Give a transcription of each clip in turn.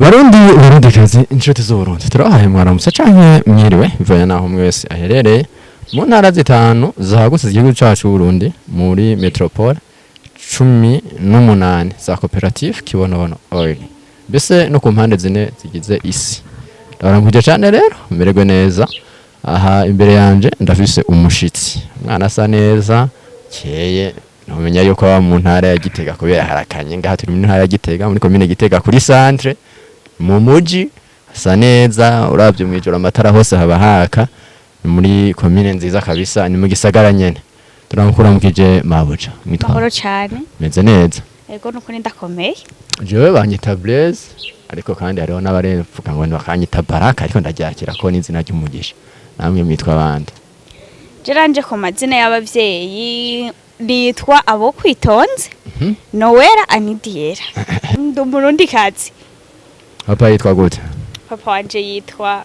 Urindikazi inshuti z'Uburundi turahaye mwaramutse canke mwiriwe bivanye naho mwese aherereye mu ntara zitanu zagutse igihugu cacu Burundi muri metropole 18 za Cooperative Kibonobono oil bese no ku mpande zine zigize isi ndaramuje cyane rero mererwe neza aha imbere yanje ndafise umushitsi mwana asa neza keye nomenya yuko aba mu ntara ya Gitega kubera harakanye ngaha turi mu ntara ya Gitega muri commune Gitega kuri centre mu muji asa neza uravye mwijoro amatara hose haba haka muri commune nziza kabisa ni mu gisagara nyene turamukuramukije mabuja mahoro cyane meze neza ego nuko ndakomeye jewe banyita Blaise ariko kandi hariho n'abarevuga ngo bakanyita Baraka ariko ndaryakira ko n'izina ry'umugisha namwe mitwa abandi jeranje ku mazina y'abavyeyi nitwa ABOKWITONZE Nowera Anidiyera ndi Murundikazi. Papa yitwa gute? Papa wanje yitwa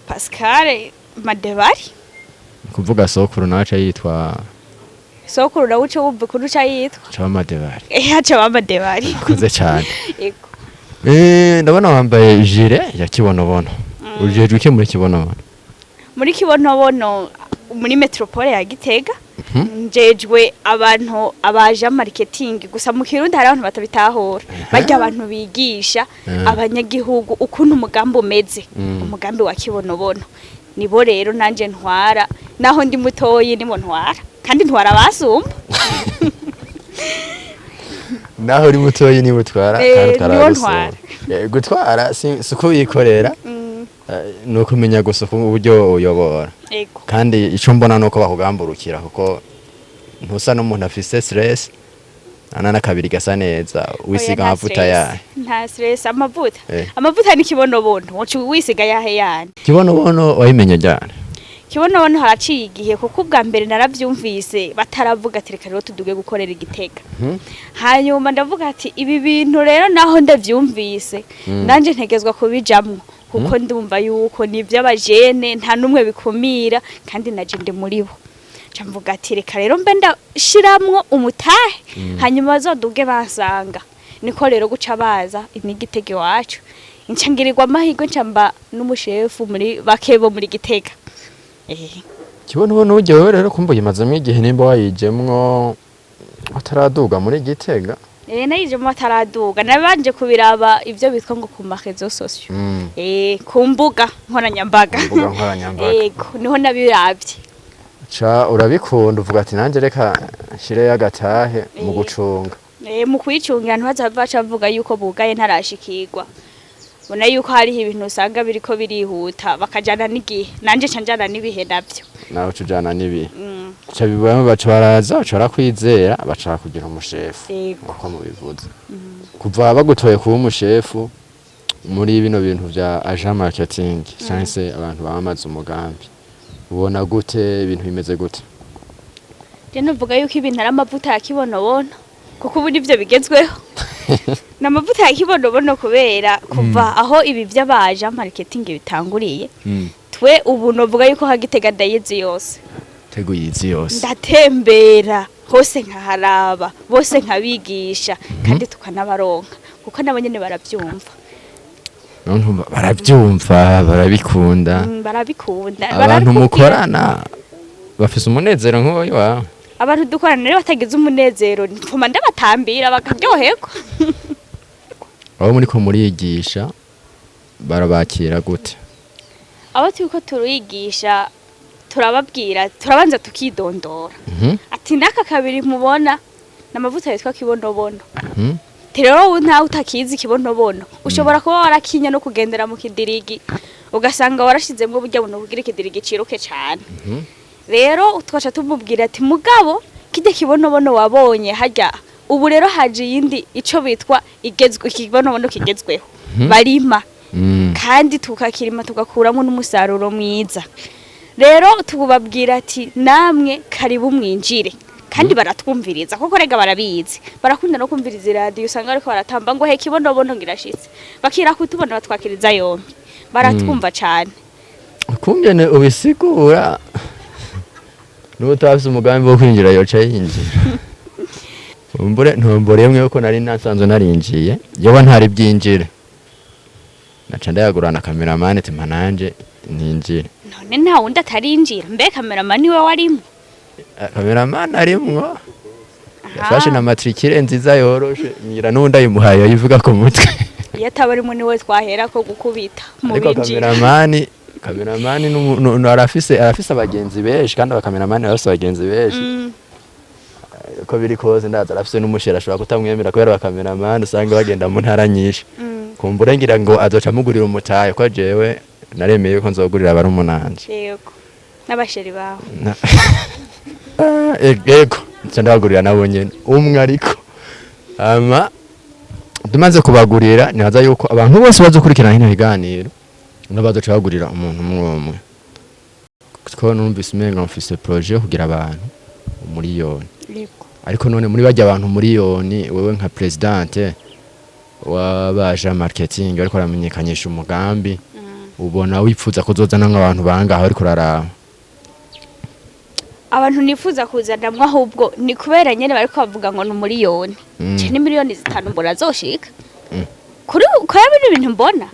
Pascal Madebari. Kuvuga sokuru naca yitwa sokuru na uce wumva kuru ca yitwa Cha Madebari. Cha Madebari. Kuze cyane. Yego. Ndabona wambaye jire ya Kibonobono. Ujejwe iki muri Kibonobono? Muri Kibonobono muri metropole ya Gitega. Njejwe abantu abaje marketing gusa mu Kirundi hari abantu batabitahora bajya abantu bigisha abanyagihugu ukuntu umugambi umeze umugambi wa Kibonobono nibo rero nanje ntwara naho ndi mutoyi ndimo ntwara kandi ntwara basumba naho uri mutoyi ni mutwara kandi utwara gutwara suko yikorera no kumenya gusa uburyo uyobora kandi ico mbona nuko bakugamburukira kuko ntusa n'umuntu afise stress anana kabiri gasa neza wisiga amavuta ya nta stress amavuta ni Kibonobono wocu wisiga yahe yani Kibonobono wayimenya cyane Kibonobono haraciye igihe kuko ubwa mbere naravyumvise bataravuga ati reka rero tuduge gukorera Igitega hanyuma ndavuga ati ibi bintu rero naho ndavyumvise nanje ntegezwa kubijamwo kuko ndumva yuko ni vy'abajene nta numwe bikumira kandi naje ndi muri bo camvuga ati reka rero mbe ndashiramwo umutahe hanyuma bazoduge basanga niko rero guca baza inigitege wacu incangirirwa amahirwe ncamba n'umushefu muri bakebo muri Gitega Kibonobono uje wewe rero kumbuye mazamwe igihe nimba wayijemwo ataraduga muri Gitega nayije mu ataraduga nabanje kubiraba ivyo bitwa ngo ku marezo sociaux kumbuga nkoranyambaga yego niho nabiravye cha urabikunda uvuga ati nanje reka shire yagatahe mu gucunga mu kwicungira ntibazavaca bavuga yuko bugaye ntarashikirwa bona yuko hari ibintu usanga biriko birihuta bakajana n'igihe nanje canjana nibihe navyo nawe tujana nibihe cha bibamo baca baraza baca kwizera baca kugira umushefu uko mubivuze kuva bagutoye kuba umushefu muri bino bintu vya agent marketing chance abantu bamaze umugambi ubona gute ibintu bimeze gute je nuvuga yuko ibintu ari amavuta ya Kibonobono kuko ubu nivyo bigezweho namavuta ya Kibonobono kubera kuva aho ibi vy'abaje marketing bitanguriye twe ubu novuga yuko Hagitega ndayizi yose teguyizi yose ndatembera hose nkaharaba bose nkabigisha kandi tukanabaronka kuko nabo nyene baravyumva barabyumva barabikunda abantu mukorana bafise umunezero nk'uwo wawe abantu dukorana rero batagize umunezero ntuma ndabatambira bakaryoherwa abo muri ko muriyigisha barabakira gute abo turiko turigisha turababwira turabanza tukidondora ati ndaka kabiri mubona namavuta yitwa Kibonobono rero nta utakizi Kibonobono ushobora kuba warakinya no kugendera mu kidirigi ugasanga warashizemwe burya buno kugira ikidirigi ciruke cyane rero twacha tumubwira ati mugabo kide Kibonobono wabonye hajya ubu rero haje yindi ico bitwa igezwe Kibonobono kigezweho barima kandi tukakirima tugakuramo n'umusaruro mwiza rero tubabwira ati namwe karibu mwinjire kandi baratwumviriza kuko rega barabizi barakunda no kumviriza radio usanga ariko baratamba ngo he Kibonobono ngirashitse bakira kutubona batwakiriza yombi baratwumva cyane kungene ubisigura n'utafise umugambi wo kwinjira yoca yinjira ntombore yemwe yuko nari nasanzwe narinjiye yewe ntari byinjire naca ndayagurana cameraman ati mananje ninjire none nta wundi atarinjira mbe cameraman niwe warimo cameraman arimwo yafashe na matricule nziza yoroshe ngira nundi ayimuhaye yivuga ko mutwe iyo atabarimo niwe twahera ko gukubita mu binjira cameraman arafise abagenzi benshi kandi abacameraman bose abagenzi benshi ko biri koze ndaza arafise n'umushera ashobora kutamwemera kubera abacameraman usanga bagenda mu ntara nyinshi kumbure ngira ngo azoca mugurira umutaye ko jewe naremeye ko nzogurira abari umunanje yego n'abasheri bawe yego ndabagurira nabo nyene umwe ariko tumaze kubagurira nibaza yuko abantu bose bazokurikirana hino higaniro n'abazoca bagurira umuntu umwe ko numvise umenga mfise projet kugira abantu umuriyoni ariko none muri bajya abantu umuriyoni wewe nka presidente wabaje marketing ariko aramenyekanisha umugambi ubona wipfuza kuzozana nk'abantu bangaho ariko raraba abantu nifuza kuzanamwe ahubwo ni kubera nyene bariko bavuga ngo n'umuriyoni ni miliyoni 5 mbona zoshika kuri bino bintu mbona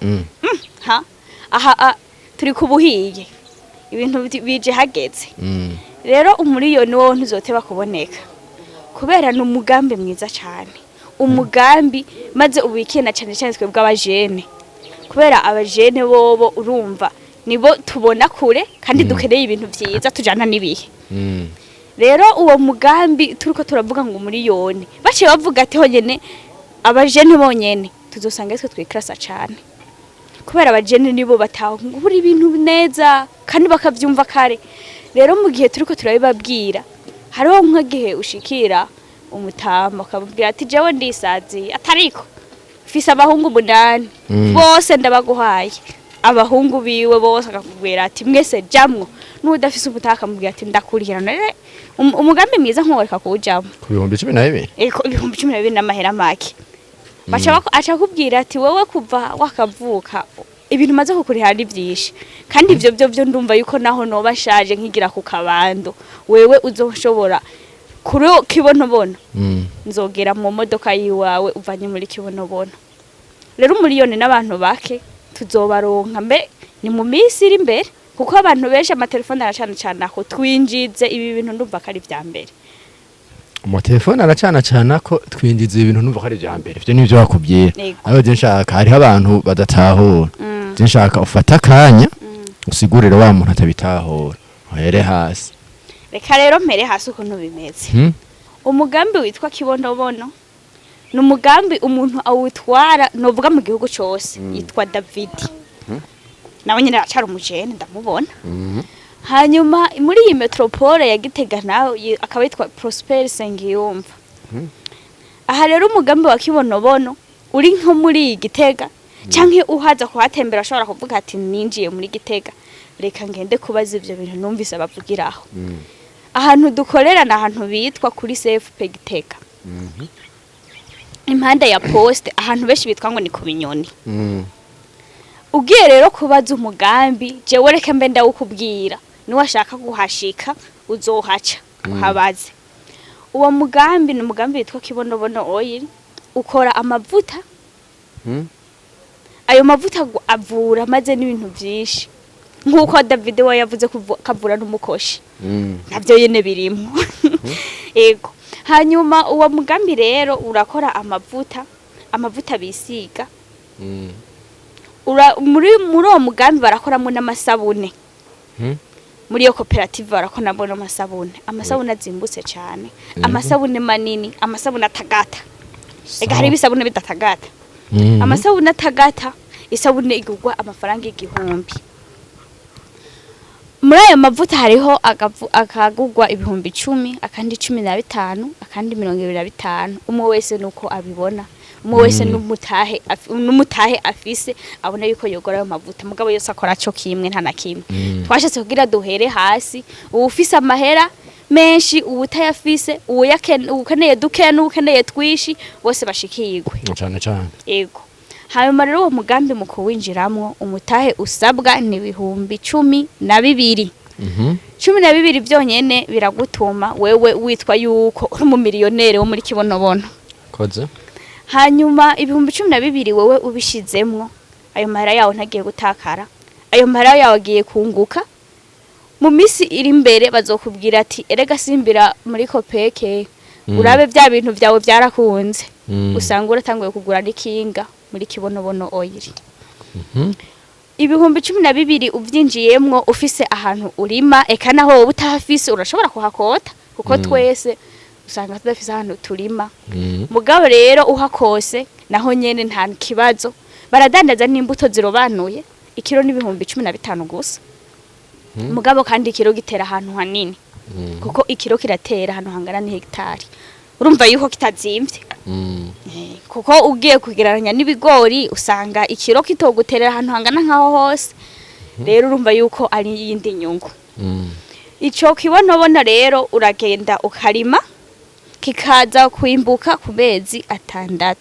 aha turi kubuhiye ibintu bije hageze rero umuriyoni wo ntuzoteba kuboneka kubera n'umugambi mwiza cyane umugambi maze ubikena cyane cyane twebwe abajene kubera abajene bobo urumva nibo tubona kure kandi dukeneye ibintu byiza tujana nibihe rero uwo mugambi turiko turavuga ngo umuriyoni baciye bavuga ati honyene abajene bonyene tuzosanga twe twikrasa cyane kubera abajene nibo batahura ibintu neza kandi bakavyumva kare rero mu gihe turiko turabibabwira hariho nk'igihe ushikira umutama akabwira ati jewe ndisazi atariko fisa abahungu 8 bose ndabaguhaye abahungu biwe bose akakubwira ati mwese jamwo n'udafise umutaka mubwira ati ndakurikirana umugambi mwiza nkoreka kujamo ku 12 eko 12 n'amahera make aca kubwira ati wewe kuva wakavuka ibintu maze kukuri hari byinshi kandi ivyo byo ndumva yuko naho no bashaje nkigira ku kabando wewe uzoshobora kuri Kibonobono nzogera mu modoka yiwawe uvanye muri Kibonobono rero umuriyoni n'abantu bake tuzobaronka mbe ni mu minsi iri imbere kuko abantu benshi amatelefone aracana cyane ko twinjize ibi bintu ndumva kari vya mbere amatelefone aracana cyane ko twinjize ibintu ndumva kari vya mbere byo nivyo bakubwira abo je nshaka hari abantu badatahura je nshaka ufata kanya usigurire wa muntu atabitahura ohere hasi reka rero mpere hasi ukuntu bimeze umugambi witwa Kibonobono n'umugambi umuntu awutwara novuga mu gihugu cyose yitwa David nawe nyine acara umujene ndamubona hanyuma muri iyi metropole ya Gitega nawe akaba yitwa Prosper Sengiyumva aha rero umugambi wa Kibonobono uri nko muri Gitega canke uhaza kuhatembera ashobora kuvuga ati ninjiye muri Gitega reka ngende kubaza ivyo bintu numvise abavugiraho ahantu dukorera na ahantu bitwa kuri CFP Gitega impande ya poste ahantu beshi bitwa ngo ni ku Binyoni ugiye rero kubaza umugambi jewe reka mbe ndawukubwira ni washaka guhashika uzohaca uhabaze uwo mugambi ni umugambi witwa Kibonobono oil ukora amavuta ayo mavuta avura maze n'ibintu byinshi nkuko David we yavuze kavura n'umukoshi navyo yene birimo ego hanyuma uwo mugambi rero urakora amavuta bisiga muri uwo mugambi barakoramo n'amasabune muri iyo cooperative barakoramo amasabune azimbutse cyane amasabune manini amasabune atagata ega hari ibisabune bidatagata amasabune atagata isabune igurwa amafaranga 1000 muri ayo mavuta hariho akagurwa 10,000 akandi 15 akandi 25 umwe wese nuko abibona umwe wese n'umutahe afise abona yuko yogora ayo mavuta mugabo yose akora cyo kimwe nta na kimwe twashatse kugira duhere hasi ufise amahera menshi ubutayafise ukeneye duke n'ukeneye twishi bose bashikirwe cyane yego hanyuma rero uwo mugambi mu kuwinjiramwo umutahe usabwa ni 12,000 12 byonyene biragutuma wewe witwa yuko uri mu miliyonere wo muri Kibonobono koze hanyuma ibihumbi 12 wewe ubishizemwo ayo mahera yawe ntagiye gutakara ayo mahera yawe agiye kunguka mu misi iri imbere bazokubwira ati erega simbira muri kopeke urabe bya bintu byawe byarakunze usanga uratanguye kugura n'ikinga muri Kibonobono oil ibihumbi 12 uvyinjiyemwo ufise ahantu urima eka naho utahafise urashobora kuhakota kuko twese usanga tudafise ahantu turima mugabo rero uhakose naho nyene nta kibazo baradandaza n'imbuto zirobanuye ikiro n'ibihumbi 15 gusa mugabo kandi ikiro gitera ahantu hanini kuko ikiro kiratera ahantu hangana ni hectare urumva yuko kitazimvye kuko ugiye kugereranya n'ibigori usanga ikiro kitoguterera ahantu hangana nkaho hose rero urumva yuko ari yindi nyungu ico Kibonobona rero uragenda ukarima kikaza kwimbuka ku mezi 6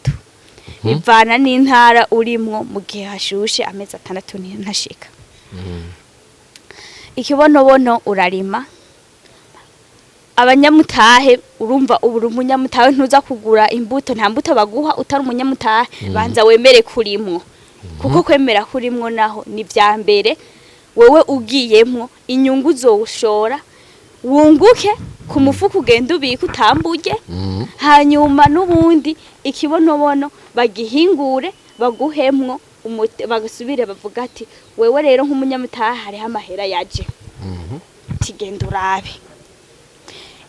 bivana n'intara urimwo mu gihe hashushe amezi 6 ntashika Ikibonobono urarima abanyamutahe urumva uburi umunyamutahe ntuza kugura imbuto nta mbuto baguha utari umunyamutahe banza wemere kurimwo kuko kwemera kurimwo naho ni vya mbere wewe ugiyemwo inyungu zoshora wunguke ku mufuko ugenda ubika utambuje hanyuma n'ubundi Ikibonobono bagihingure baguhemwo bagasubire bavuga ati wewe rero nk'umunyamutahe hariho amahera yaje tigenda urabe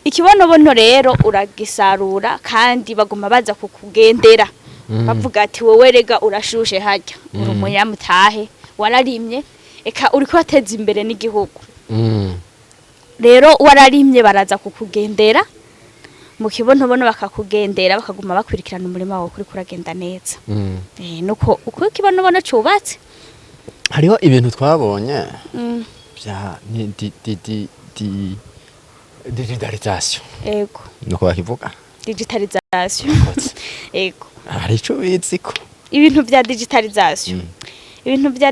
Ikibonobono rero uragisarura kandi baguma baza kukugendera bavuga ati wewe rega urashushe harya uri umunyamutahe wararimye eka uriko ateza imbere n'igihugu rero wararimye baraza kukugendera mu Kibonobono bakakugendera bakaguma bakwirikirana umurimo wawe kuri kuragenda neza nuko uko Kibonobono cubatse hariho ibintu twabonye bya digitalisation ego nuko bakivuga digitalisation ego hari ico biziko ibintu bya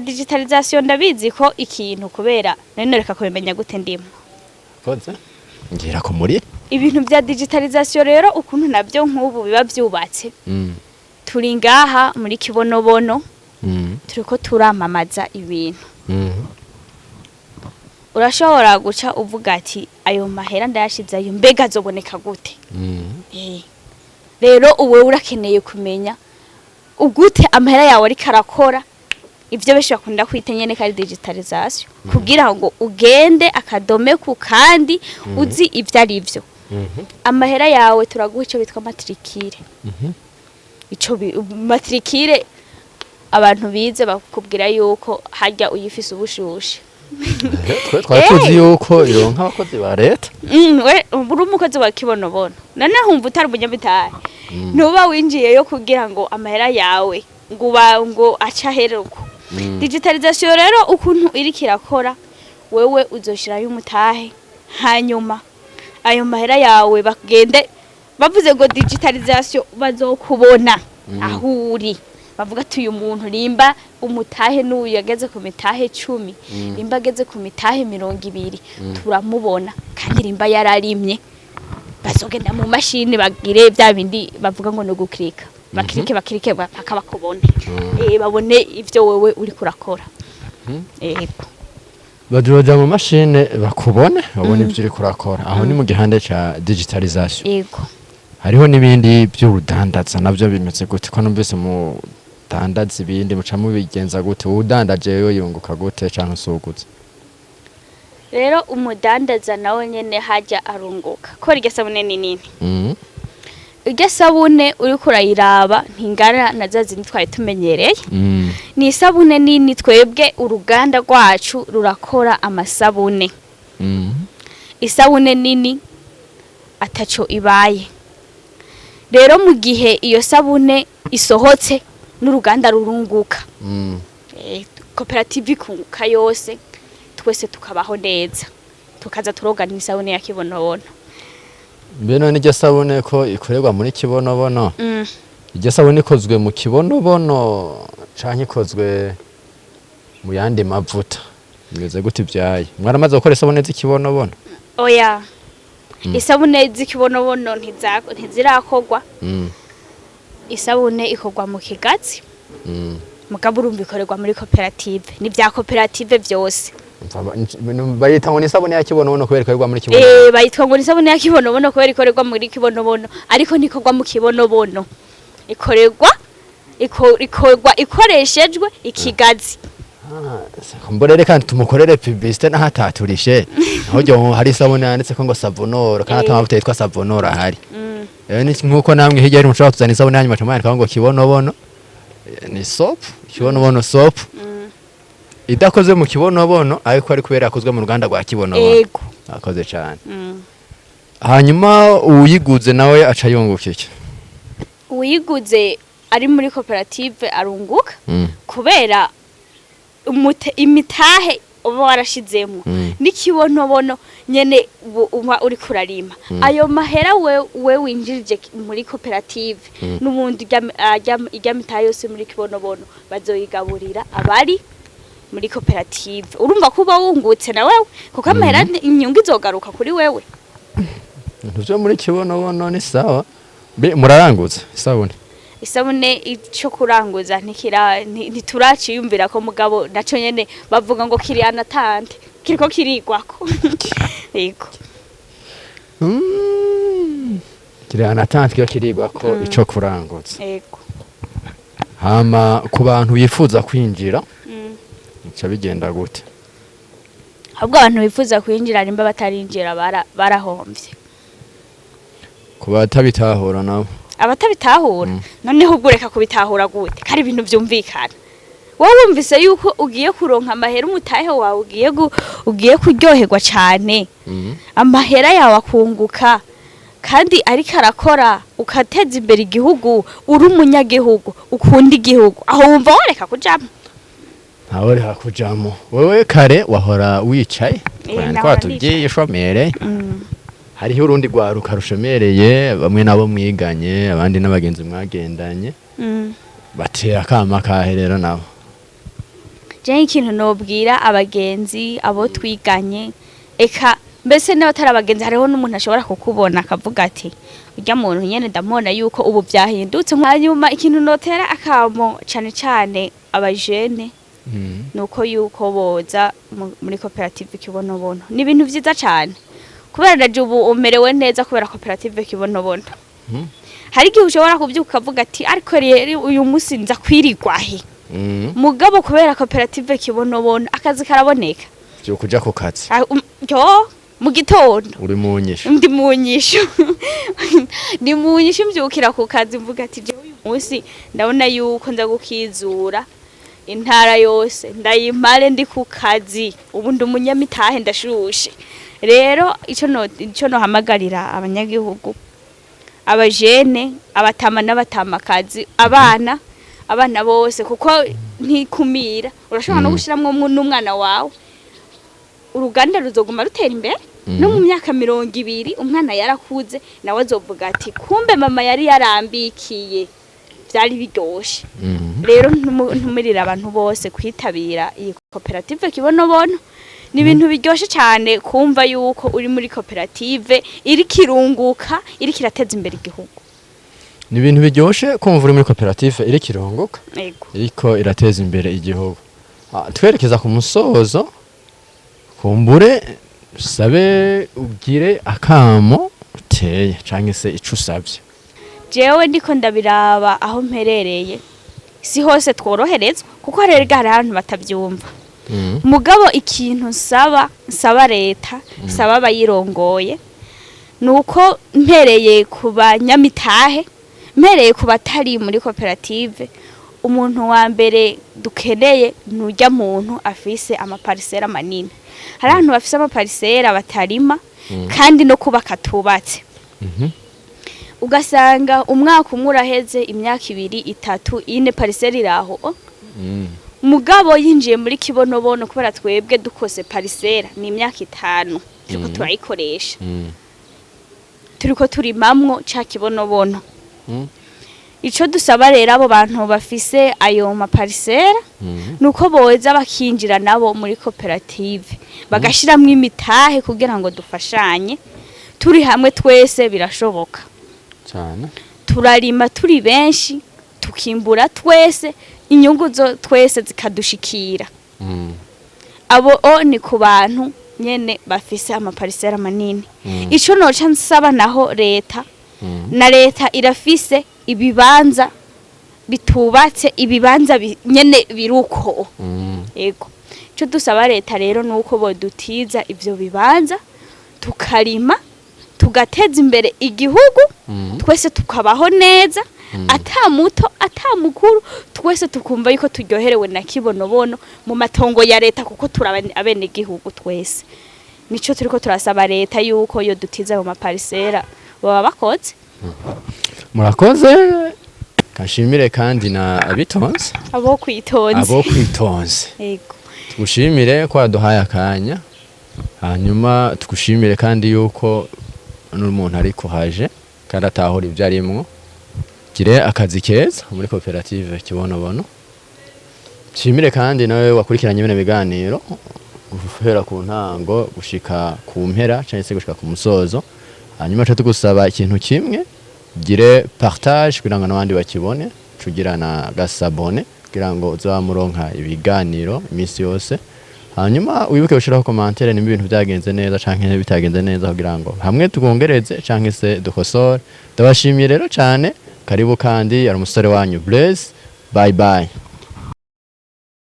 digitalisation ndabizi ko ikintu kubera none reka kubimenya gute ndimo koze ngira ko muri ibintu bya digitalisation rero ukuntu nabyo nk'ubu biba byubatse turi ngaha muri Kibonobono turiko turamamaza ibintu urashobora guca uvuga ati ayo mahera ndayashize ayo mbega azoboneka gute rero uwe urakeneye kumenya ugute amahera yawe ari karakora ivyo besho bakunda kwita nyene kari digitalisation kugira ngo ugende akadome ku kandi uzi ivyo ari byo amahera yawe turaguha ico bitwa matricule ico matricule abantu bize bakubwira yuko harya uyifise ubushushe twatuzi yuko ironka abakozi ba leta we uri umukozi wa Kibonobono none humva utari umunyamitahe ntuba winjiye yo kugira ngo amahera yawe ngo acaheruko digitalisation rero ukuntu iri kirakora wewe uzoshirayo umutahe hanyuma ayo mahera yawe bagende bavuze ngo digitalisation bazokubona aho uri bavuga ati uyu muntu rimba umutahe n'uyu yageze ku mitahe 10 rimba ageze ku mitahe 200 turamubona kandi rimba yararimye bazogenda mu mashini bagire bya bindi bavuga ngo no guklika bakirike baka bakubone babone ivyo wewe uri kurakora bajoja mu mashine bakubone babone ivyo uri kurakora aho ni mu gihande ca digitalisation yego hariho nibindi by'urudandaza navyo bimeze gute ko numvise mu dandaza ibindi muca mubigenza gute udandaje yo yunguka gute canke suguze rero umudandaza nawe nyene hajya arunguka ko iryo sabune nini iryo sabune uri kurayiraba ntingana na zazindi twari tumenyereye ni isabune nini twebwe uruganda rwacu rurakora amasabune isabune nini ataco ibaye rero mu gihe iyo sabune isohotse n'uruganda rurunguka Cooperative ikunguka yose twese tukabaho neza tukaza turogana isabune ya Kibonobono Beno n'iryo sabune ko ikorerwa muri Kibonobono iryo sabune ikozwe mu Kibonobono canke ikozwe mu yandi mavuta Meze gute byaye mwaramaze gukora isabune z'ikibonobono oya isabune z'ikibonobono ntizirakorwa isabune ikorwa mu kigazi mugabo urumva ikorerwa muri koperative ni bya koperative byose bayita ngo ni isabune ya kibonobono kubera ikorerwa muri kibonobono bayitwa ngo ni isabune ya kibonobono kubera ikorerwa muri kibonobono ariko ntikorwa mu kibonobono ikorerwa ikoreshejwe ikigazi mbonere kandi tumukorere publicité nahataturishe ahubwo hari isabune yanditse ko ngo savonoro kandi atamavuta yitwa savonoro ahari ni nkuko namwe hirya ari mushobora kuzana isabune yanyu macamani kandi ngo kibonobono ni soap kibonobono soap idakoze mu kibonobono ariko ari kubera yakozwe mu ruganda rwa kibonobono yego akoze cyane hanyuma uyiguze nawe aca yunguka iki uyiguze ari muri koperative arunguka kubera imitahe uba warashizemo n'ikibonobono nyene uba uri kurarima ayo mahera we winjirije muri koperative n'ubundi ijya mitahe yose muri kibonobono bazoyigaburira abari muri koperative urumva kuba wungutse na wewe kuko amahera inyungu izogaruka kuri wewe ntuvyo muri kibonobono ni sawa muraranguza isabune ico kuranguza ntituraciyumvira ko mugabo naco nyene bavuga ngo kiri anatante kiriko kirigwako yego kiri anatante kirigwako ico kuranguza yego hama ku bantu bifuza kwinjira bica bigenda gute ahubwo abantu bifuza kwinjira nimba batarinjira barahomvye ku batabitahura nabo abatabitahura noneho ugureka kubitahura gute kari ibintu byumvikana wowe wumvise yuko ugiye kuronka amahera umutahe wawe ugiye kuryoherwa cyane amahera yawe akunguka kandi ariko arakora ukateza imbere igihugu uri umunyagihugu ukunda igihugu aho wumva wareka kujamo ntawe reka kujamo wewe kare wahora wicaye kwa tubyiye shomere hariho urundi rwaruka rushomereye bamwe nabo mwiganye abandi n'abagenzi mwagendanye batera kama kaherero nabo je ikintu nobwira abagenzi abo twiganye eka mbese n'abatari abagenzi hariho n'umuntu ashobora kukubona akavuga ati urya muntu nyene ndamubona yuko ubu byahindutse hanyuma ikintu notera akamo cane abajene nuko yuko boza muri koperative kibonobono ni ibintu vyiza cane kubera ndaje ubu umerewe neza kubera koperative kibonobono hari igihe ushobora kubyuka ukavuga ati ariko rero uyu munsi nza kwirigwahe mugabo kubera koperative kibonobono akazi karaboneka byo kuja ku kazi mu gitondo uri mu nyisho ndi mu nyisho ni mu nyisho mbyukira ku kazi mvuga ati je uyu munsi ndabona yuko nza gukizura intara yose ndayimare ndi ku kazi ubu ndi umunyamitahe ndashushe rero ico no hamagarira abanyagihugu abajene abatama n'abatamakazi abana bose kuko ntikumira urashobora no gushiramwo n'umwana wawe uruganda ruzoguma rutera imbere no mu myaka 20 umwana yarakuze nawe azovuga ati kumbe mama yari yarambikiye byari bidoshe rero ntumirira abantu bose kwitabira iyi koperative kibonobono ni ibintu biryoshe cyane kumva yuko uri muri koperative iri kirunguka iri kirateza imbere igihugu ni ibintu biryoshe kumva uri muri koperative iri kirunguka yego iriko irateza imbere igihugu twerekeza ku musozo kumbure sabe ugire akamo uteye canke se ico usavye jewe ndiko ndabiraba aho mperereye si hose tworoherezwa kuko hari abantu batavyumva mugabo ikintu nsaba leta nsaba abayirongoye nuko mpereye ku banyamitahe mpereye ku batari muri koperative umuntu wa mbere dukeneye nujya muntu afise amaparisera manini hari abantu bafise amaparisera batarima kandi no kubaka tubatse ugasanga umwaka umwe uraheze imyaka 2 3 ine parisera iraho mugabo yinjiye muri kibonobono kubera twebwe dukose parisera ni imyaka 5 turiko turayikoresha turiko turimamwo ca kibonobono ico dusaba rero abo bantu bafise ayo maparisera nuko boza bakinjira nabo muri koperative bagashiramwo imitahe kugira ngo dufashanye turi hamwe twese birashoboka cyane turarima turi benshi tukimbura twese inyungu zo twese zikadushikira abo ni ku bantu nyene bafise amaparisera manini ico noca nsaba naho leta na leta irafise ibibanza bitubatse ibibanza nyene biruko yego ico dusaba leta rero nuko bodutiza ivyo bibanza tukarima tugateza imbere igihugu twese tukabaho neza ata muto ata mukuru twese tukumva yuko turyoherewe na Kibonobono mu matongo ya leta kuko turabane abene igihugu twese nico turiko turasaba leta yuko yo dutiza mu maparisera baba bakoze murakoze kashimire kandi na abitonze abokwitonze yego tugushimire ko waduhaye akanya hanyuma tugushimire kandi yuko n'umuntu ariko haje kandi atahora ibyo arimwo gire akazi keza muri koperative Kibonobono shimire kandi nawe wakurikiranye bene biganiro guhera ku ntango gushika ku mpera cyangwa se gushika ku musozo hanyuma tugusaba ikintu kimwe gire partage kugira ngo n'abandi bakibone tugira na gasabone kugira ngo uzamuronka ibiganiro iminsi yose hanyuma wibuke gushiraho commentaire nimba ibintu byagenze neza canke bitagenze neza kugira ngo hamwe tugongereze canke se dukosore ndabashimiye rero cyane karibu kandi ari umusore wanyu Blaise bye bye